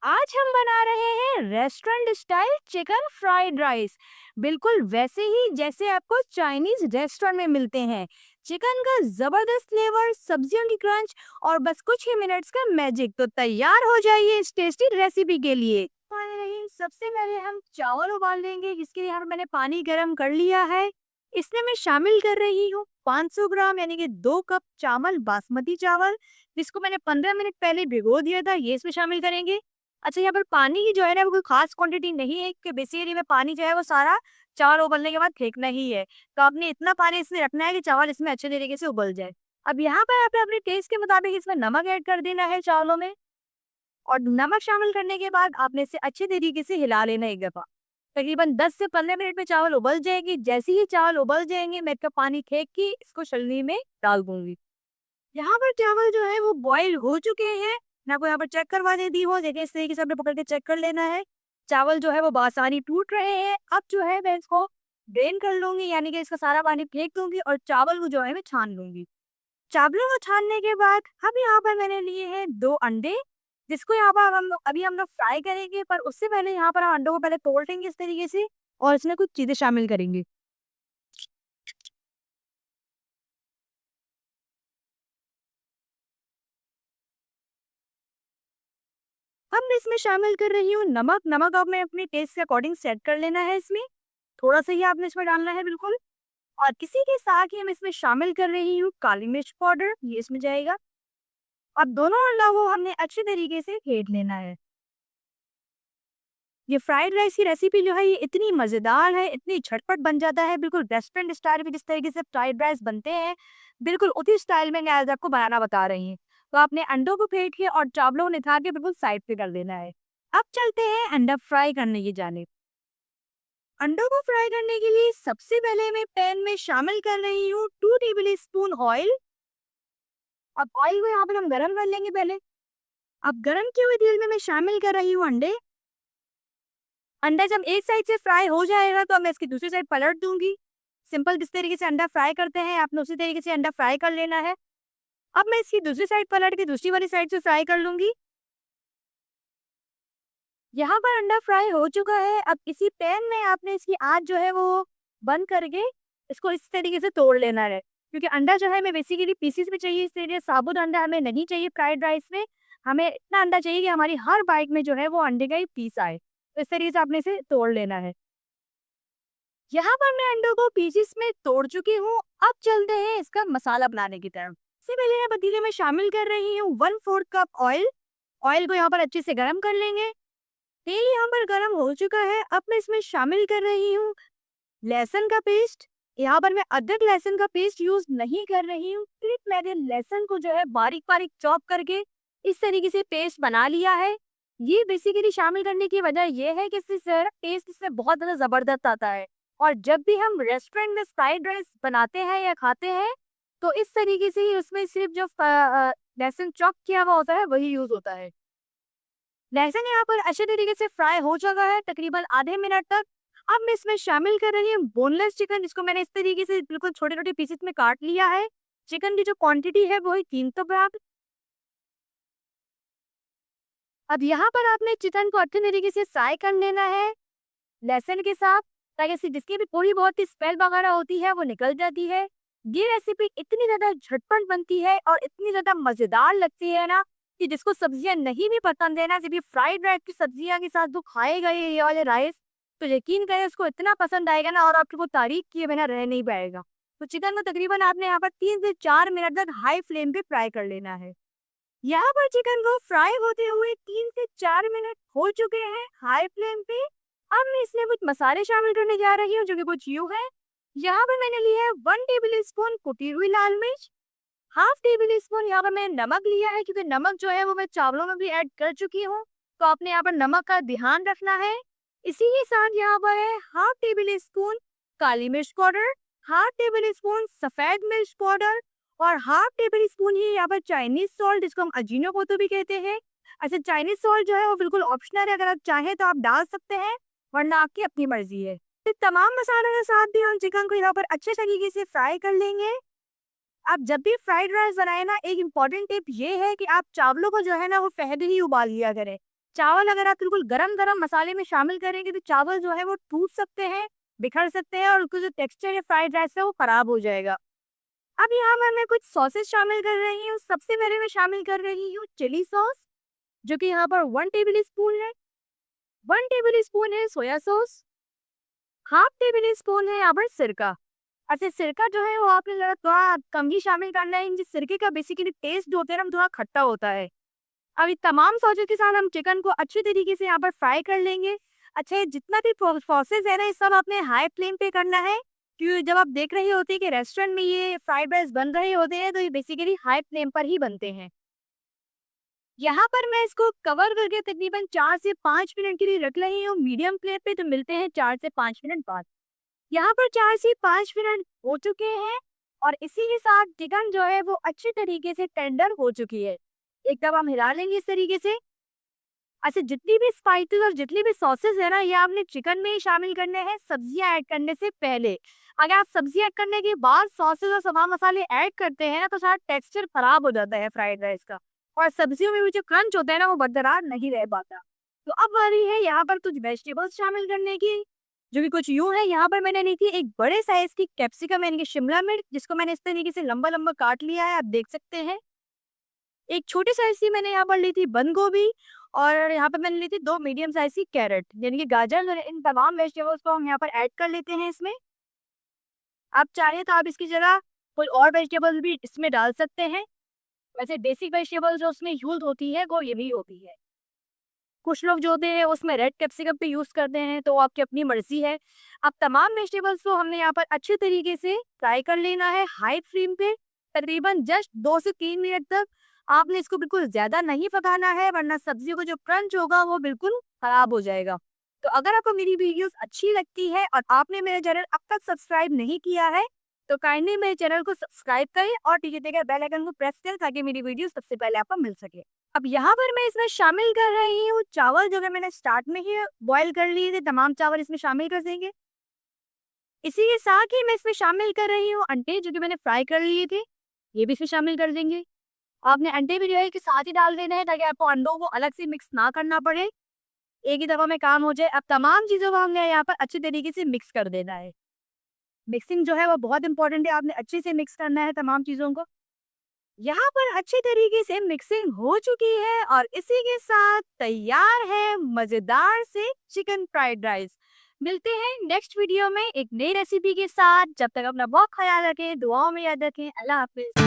आज हम बना रहे हैं restaurant style chicken fried rice. बिल्कुल वैसे ही जैसे आपको चाइनीज रेस्टोरेंट में मिलते हैं। चिकन का जबरदस्त फ्लेवर, सब्जियों की क्रंच और बस कुछ ही मिनट्स का मैजिक। तो तैयार हो जाइए इस टेस्टी रेसिपी के लिए। सबसे पहले हम चावल उबाल लेंगे, जिसके लिए यहाँ पर मैंने पानी गर्म कर लिया है। इसमें मैं शामिल कर रही हूँ 500 ग्राम यानी कि 2 कप चावल, बासमती चावल, जिसको मैंने 15 मिनट पहले भिगो दिया था। ये इसमें शामिल करेंगे। अच्छा, यहाँ पर पानी की जो है ना वो कोई खास क्वांटिटी नहीं है कि बेसिकली में पानी जो है वो सारा चावल उबलने के बाद फेंकना ही है। तो आपने इतना पानी इसमें रखना है कि चावल इसमें अच्छे तरीके से उबल जाए। अब यहाँ पर आपने अपने टेस्ट के मुताबिक इसमें नमक ऐड कर देना है चावलों में। और नमक शामिल करने के बाद आपने इसे अच्छे तरीके से हिला लेना एक दफा। तकरीबन 10 से 15 मिनट में चावल उबल जाएंगे। जैसे ही चावल उबल जाएंगे मैं इसका पानी फेंक के इसको छलनी में डाल दूंगी। यहाँ पर चावल जो है वो बॉईल हो चुके हैं। मैं आपको यहाँ पर चेक करवा देती हूँ। देखिए इस तरीके से आपने पकड़ के चेक कर लेना है। चावल जो है वो बासानी टूट रहे हैं। अब जो है मैं इसको ड्रेन कर लूंगी, यानी कि इसका सारा पानी फेंक दूंगी और चावल को जो है मैं छान लूंगी। चावलों को छानने के बाद अब यहाँ पर मैंने लिए हैं 2 अंडे, जिसको यहाँ पर हम लोग फ्राई करेंगे। पर उससे पहले यहाँ पर हम अंडों को पहले तोड़ लेंगे इस तरीके से और इसमें कुछ चीजें शामिल करेंगे। अब मैं इसमें शामिल कर रही हूँ नमक। नमक अब मैं अपने टेस्ट के अकॉर्डिंग सेट कर लेना है। इसमें थोड़ा सा ही आपने इसमें डालना है बिल्कुल। और किसी के साथ ही हम इसमें शामिल कर रही हूँ काली मिर्च पाउडर, ये इसमें जाएगा। अब दोनों अंडों को हमने अच्छे तरीके से फेंट लेना है। ये फ्राइड राइस की रेसिपी जो है ये इतनी मज़ेदार है, इतनी झटपट बन जाता है, बिल्कुल रेस्टोरेंट स्टाइल में जिस तरीके से फ्राइड राइस बनते हैं, बिल्कुल उसी स्टाइल में मैं आज आपको बनाना बता रही हूँ। तो आपने अंडों को फेंट के और चावलों को निकाल के बिल्कुल साइड पे कर देना है। अब चलते हैं अंडा फ्राई करने की जानिब। अंडों को फ्राई करने के लिए सबसे पहले मैं पैन में शामिल कर रही हूँ 2 टेबल स्पून ऑयल। अब ऑयल को यहाँ पर हम गरम कर लेंगे पहले। अब गरम किए हुए तेल में मैं शामिल कर रही हूँ अंडे। अंडा जब एक साइड से फ्राई हो जाएगा तो मैं इसकी दूसरी साइड पलट दूंगी। सिंपल जिस तरीके से अंडा फ्राई करते हैं आपने उसी तरीके से अंडा फ्राई कर लेना है। अब मैं इसकी दूसरी साइड पलट के दूसरी वाली साइड से फ्राई कर लूंगी। यहाँ पर अंडा फ्राई हो चुका है। अब इसी पैन में आपने इसकी आंच जो है वो बंद करके इसको इस तरीके से तोड़ लेना है, क्योंकि अंडा जो है हमें बेसिकली पीसीस में चाहिए, इसलिए साबुत अंडा हमें नहीं चाहिए फ्राइड राइस में। हमें इतना अंडा चाहिए कि हमारी हर बाइट में जो है वो अंडे का ही पीस आए। तो इस तरीके से आपने इसे तोड़ लेना है। यहाँ पर मैं अंडों को पीसेस में तोड़ चुकी हूँ। अब चलते हैं इसका मसाला बनाने की तरफ। सबसे पहले मैं पतीले में शामिल कर रही हूँ 1/4 कप ऑयल। ऑयल को यहाँ पर अच्छे से गर्म कर लेंगे। तेल यहाँ पर गर्म हो चुका है। अब मैं इसमें शामिल कर रही हूँ लहसुन का पेस्ट। यहाँ पर मैं अदरक लहसुन का पेस्ट यूज नहीं कर रही हूँ, सिर्फ मैंने लहसुन को जो है बारीक बारीक चॉप करके इस तरीके से पेस्ट बना लिया है। ये बेसिकली शामिल करने की वजह यह है कि इससे टेस्ट इसमें बहुत ज़्यादा ज़बरदस्त आता है। और जब भी हम रेस्टोरेंट में फ्राइड राइस बनाते हैं या खाते हैं तो इस तरीके से ही उसमें सिर्फ जो लहसुन चॉप किया हुआ होता है वही यूज होता है। लहसुन यहाँ पर अच्छे तरीके से फ्राई हो चुका है, तकरीबन आधे मिनट तक। अब मैं इसमें शामिल कर रही हूँ बोनलेस चिकन, जिसको मैंने इस तरीके से बिल्कुल छोटे छोटे पीसेस में काट लिया है। चिकन की जो क्वांटिटी है वो है 300 ग्राम। अब यहाँ पर आपने चिकन को अच्छे तरीके से फ्राई कर लेना है लहसुन के साथ, ताकि जिसकी भी थोड़ी बहुत स्मेल वगैरह होती है वो निकल जाती है। ये रेसिपी इतनी ज़्यादा झटपट बनती है और इतनी ज़्यादा मज़ेदार लगती है ना कि जिसको सब्जियां नहीं भी पसंद है ना, जब ये फ्राइड राइस की सब्जियां के साथ जो खाएगा ये वाले राइस, तो यकीन करें उसको इतना पसंद आएगा ना और आपको तारीफ किए बिना रह नहीं पाएगा। तो चिकन को तकरीबन आपने यहाँ पर 3 से 4 मिनट तक हाई फ्लेम पे फ्राई कर लेना है। यहाँ पर चिकन को फ्राई होते हुए 3 से 4 मिनट हो चुके हैं हाई फ्लेम पे। अब मैं इसमें कुछ मसाले शामिल करने जा रही हूँ, जो कि कुछ यूँ है। यहाँ पर मैंने लिया है 1 टेबल स्पून कुटी हुई लाल मिर्च, हाफ टेबल स्पून यहाँ पर मैंने नमक लिया है, क्योंकि नमक जो है वो मैं चावलों में भी ऐड कर चुकी हूँ। तो आपने यहाँ पर नमक का ध्यान रखना है। इसी के साथ यहाँ पर है हाफ टेबल स्पून काली मिर्च पाउडर, हाफ टेबल स्पून सफेद मिर्च पाउडर और हाफ टेबल स्पून ही यहाँ पर चाइनीज सॉल्ट, जिसको हम अजीनोमोटो भी कहते हैं। अच्छा, चाइनीज सॉल्ट जो है वो बिल्कुल ऑप्शनल है, अगर आप चाहें तो आप डाल सकते हैं, वरना आपकी अपनी मर्जी है। तो तमाम मसालों के साथ भी हम चिकन को यहाँ पर अच्छे तरीके से फ्राई कर लेंगे। आप जब भी फ्राइड राइस बनाए ना, एक इम्पॉर्टेंट टिप ये है कि आप चावलों को जो है ना वो पहले ही उबाल लिया करें। चावल अगर आप बिल्कुल गरम-गरम मसाले में शामिल करेंगे तो चावल जो है वो टूट सकते हैं, बिखर सकते हैं और उनका जो टेक्सचर है फ्राइड राइस का वो खराब हो जाएगा। अब यहाँ पर मैं कुछ सॉसेस शामिल कर रही हूँ। सबसे पहले मैं शामिल कर रही हूँ चिली सॉस, जो कि यहाँ पर 1 टेबल स्पून है। 1 टेबल स्पून है soya sauce, half table spoon है यहाँ पर सिरका। अच्छा, सिरका जो है वो आपने ज़रा थोड़ा कम ही शामिल करना है। इन सिरके का बेसिकली टेस्ट जो होता है ना, थोड़ा खट्टा होता है। अब इन तमाम सॉसेस के साथ हम चिकन को अच्छी तरीके से यहाँ पर फ्राई कर लेंगे। अच्छा, ये जितना भी प्रोसेस है ना, ये सब आपने हाई फ्लेम पे करना है, क्योंकि जब आप देख रहे होते हैं कि रेस्टोरेंट में ये फ्राइड राइस बन रहे होते हैं, तो ये बेसिकली हाई फ्लेम पर ही बनते हैं। यहाँ पर मैं इसको कवर करके तकरीबन 4 से 5 मिनट के लिए रख रही हूँ मीडियम फ्लेम पे। तो मिलते हैं 4 से 5 मिनट बाद। यहाँ पर 4 से 5 मिनट हो चुके हैं और इसी के साथ चिकन जो है वो अच्छी तरीके से टेंडर हो चुकी है। एक दफा हम हिला लेंगे इस तरीके से। अच्छा, जितनी भी स्पाइसेस और जितनी भी सॉसेस है ना, ये आपने चिकन में ही शामिल करने हैं सब्जियां ऐड करने से पहले। अगर आप सब्जी ऐड करने के बाद सॉसेस और समा मसाले ऐड करते हैं ना, तो सारा टेक्सचर खराब हो जाता है फ्राइड राइस का और सब्जियों में भी जो क्रंच होता है ना, वो बरकरार नहीं रह पाता। तो अब बारी है यहाँ पर कुछ वेजिटेबल्स शामिल करने की, जो कि कुछ यूं है। यहाँ पर मैंने ली थी एक बड़े साइज की कैप्सिकम यानी कि शिमला मिर्च, जिसको मैंने इस तरीके से लंबा लंबा काट लिया है, आप देख सकते हैं। एक छोटी साइज की मैंने यहाँ पर ली थी बंद गोभी और यहाँ पर मैंने ली थी 2 मीडियम साइज की कैरेट यानी कि गाजर। और इन तमाम वेजिटेबल्स को हम यहाँ पर ऐड कर लेते हैं इसमें। आप चाहें तो आप इसकी जगह कोई और वेजिटेबल्स भी इसमें डाल सकते हैं। वैसे बेसिक वेजिटेबल्स जो उसमें यूज होती है वो ये भी होती है। कुछ लोग जो होते हैं उसमें रेड कैप्सिकम भी यूज करते हैं, तो आपकी अपनी मर्जी है। अब तमाम वेजिटेबल्स को हमने यहाँ पर अच्छे तरीके से फ्राई कर लेना है हाई फ्लेम पे, तकरीबन जस्ट 2 से 3 मिनट तक। आपने इसको बिल्कुल ज्यादा नहीं पकाना है, वरना सब्जियों का जो क्रंच होगा वो बिल्कुल खराब हो जाएगा। तो अगर आपको मेरी वीडियोस अच्छी लगती है और आपने मेरा चैनल अब तक सब्सक्राइब नहीं किया है, तो काइंडली मेरे चैनल को सब्सक्राइब करें और नीचे के बेल आइकन को प्रेस करें ताकि मेरी वीडियो सबसे पहले आपको मिल सके। अब यहाँ पर मैं इसमें शामिल कर रही हूँ चावल, जो कि मैंने स्टार्ट में ही बॉईल कर लिए थे। तमाम चावल इसमें शामिल कर देंगे। इसी के साथ ही मैं इसमें शामिल कर रही हूँ अंडे, जो कि मैंने फ्राई कर लिए थे, ये भी इसमें शामिल कर देंगे। आपने अंडे भी जो है कि साथ ही डाल देना है ताकि आपको अंडों को अलग से मिक्स ना करना पड़े, एक ही दफा में काम हो जाए। अब तमाम चीजों को हमने यहाँ पर अच्छे तरीके से मिक्स कर देना है। मिक्सिंग जो है वो बहुत इंपॉर्टेंट है, आपने अच्छे से मिक्स करना है तमाम चीजों को। यहाँ पर अच्छी तरीके से मिक्सिंग हो चुकी है और इसी के साथ तैयार है मजेदार से चिकन फ्राइड राइस। मिलते हैं नेक्स्ट वीडियो में एक नई रेसिपी के साथ। जब तक अपना बहुत ख्याल रखें, दुआओं में याद रखें। अल्लाह हाफिज।